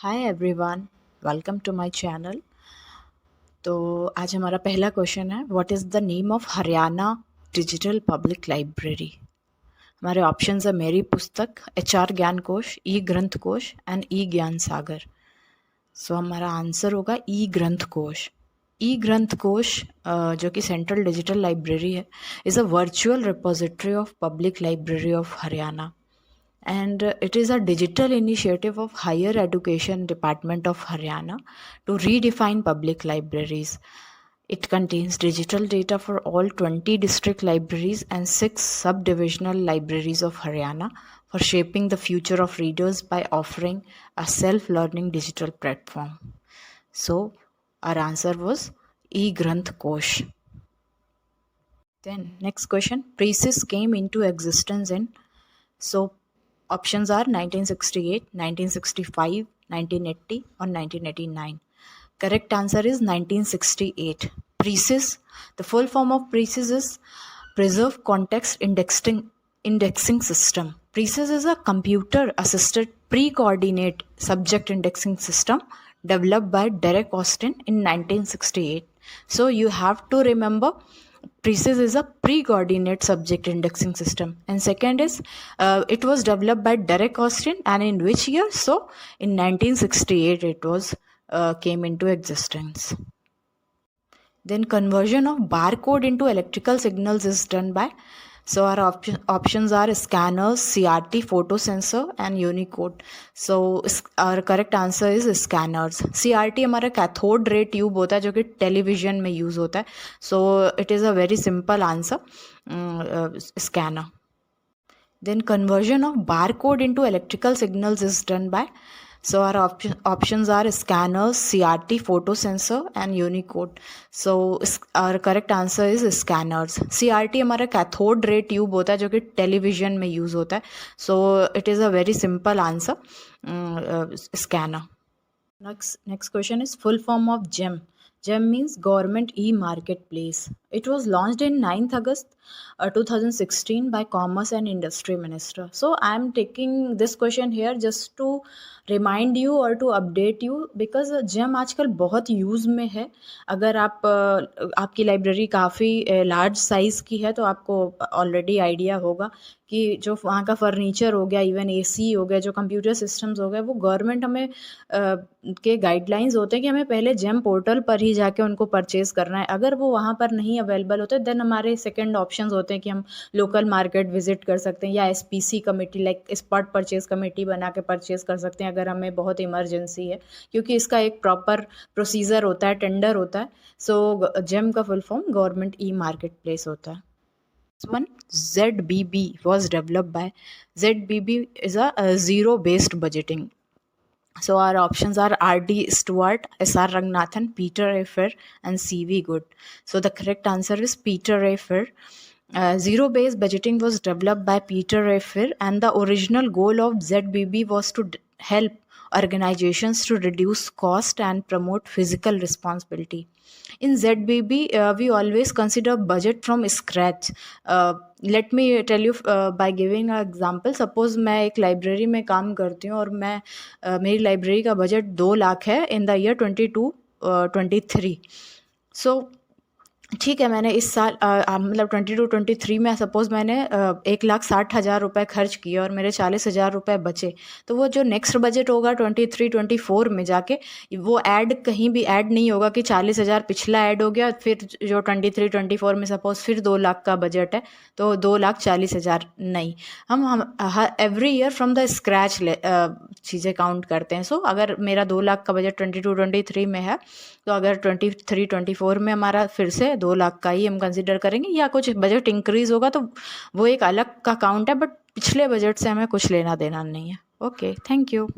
Hi everyone, welcome to my channel. तो आज हमारा पहला क्वेश्चन है, what is the name of Haryana digital public library. हमारे ऑप्शंस है मेरी पुस्तक, एचआर ज्ञान कोश, ई ग्रंथ कोश एंड ई ज्ञान सागर। सो हमारा आंसर होगा ई ग्रंथ कोश। ई ग्रंथ कोश जो कि सेंट्रल डिजिटल लाइब्रेरी है, is a virtual repository of public library of Haryana and it is a digital initiative of higher education department of Haryana to redefine public libraries. It contains digital data for all 20 district libraries and 6 subdivisional libraries of Haryana for shaping the future of readers by offering a self-learning digital platform. So our answer was e-Granth Kosh. Then next question, Praeses came into existence in, so options are 1968, 1965, 1980 or 1989. Correct answer is 1968. Praeses, the full form of Praeses is Preserved Context Indexing System. Praeses is a computer-assisted pre-coordinate subject indexing system developed by Derek Austin in 1968. So you have to remember Praeses is a pre-coordinate subject indexing system, and second is it was developed by Derek Austin, and in which year? So in 1968 it was came into existence. Then conversion of barcode into electrical signals is done by, so our options are scanners, CRT, photosensor and Unicode. So our correct answer is scanners. CRT हमारा cathode ray tube होता है जो कि television में use होता है. So it is a very simple answer, scanner. Then conversion of barcode into electrical signals is done by, so our options are scanners, CRT, photosensor and Unicode. So our correct answer is scanners. CRT हमारा cathode ray tube होता है जो कि television में use होता है. So it is a very simple answer, scanner. Next question is full form of GEM. GEM means Government E-Marketplace. It was launched in 9th August 2016 by Commerce and Industry Minister. So I am taking this question here just to remind you or to update you, because GEM आजकल बहुत use में है. अगर आप आपकी library काफ़ी large size की है तो आपको ऑलरेडी आइडिया होगा कि जो वहाँ का फर्नीचर हो गया, इवन AC हो गया, जो कंप्यूटर सिस्टम्स हो गए, वो गवर्नमेंट हमें के गाइडलाइंस होते हैं कि हमें पहले जेम पोर्टल पर ही जाके उनको परचेज़ करना है. अगर वो वहाँ पर नहीं अवेलेबल होते देन हमारे सेकंड ऑप्शंस होते हैं कि हम लोकल मार्केट विजिट कर सकते हैं या SPC committee like spot purchase committee बना के परचेज़ कर सकते हैं अगर हमें बहुत इमरजेंसी है, क्योंकि इसका एक प्रॉपर प्रोसीजर होता है, टेंडर होता है. सो जेम का फुल फॉर्म गवर्नमेंट E-Marketplace होता है. One, ZBB was developed by, ZBB is a zero-based budgeting. So our options are R.D. Stewart, S.R. Ranganathan, Peter A. Fair and C.V. Good. So the correct answer is Peter A. Fair. Zero-based budgeting was developed by Peter A. Fair, and the original goal of ZBB was to help organizations to reduce cost and promote fiscal responsibility. In ZBB, we always consider budget from scratch. Let me tell you by giving an example. Suppose मैं एक library में काम करती हूँ और मैं मेरी library का बजट 2 लाख है इन द ईयर 22-23. सो ठीक है, मैंने इस साल मतलब 22-23 में सपोज़ मैंने 1,60,000 रुपये खर्च किए और मेरे 40,000 रुपये बचे, तो वो जो नेक्स्ट बजट होगा 23-24 में जाके वो ऐड कहीं भी ऐड नहीं होगा कि 40,000 पिछला ऐड हो गया, फिर जो 23-24 में सपोज़ फिर 2 लाख का बजट है तो 2,40,000 नहीं. हम every year from the scratch चीज़ें काउंट करते हैं. सो अगर मेरा 2 लाख का बजट 22-23 में है तो अगर 23-24 में हमारा फिर से 2 लाख का ही हम कंसिडर करेंगे, या कुछ बजट इंक्रीज़ होगा तो वो एक अलग का काउंट है, बट पिछले बजट से हमें कुछ लेना देना नहीं है. Okay, thank you.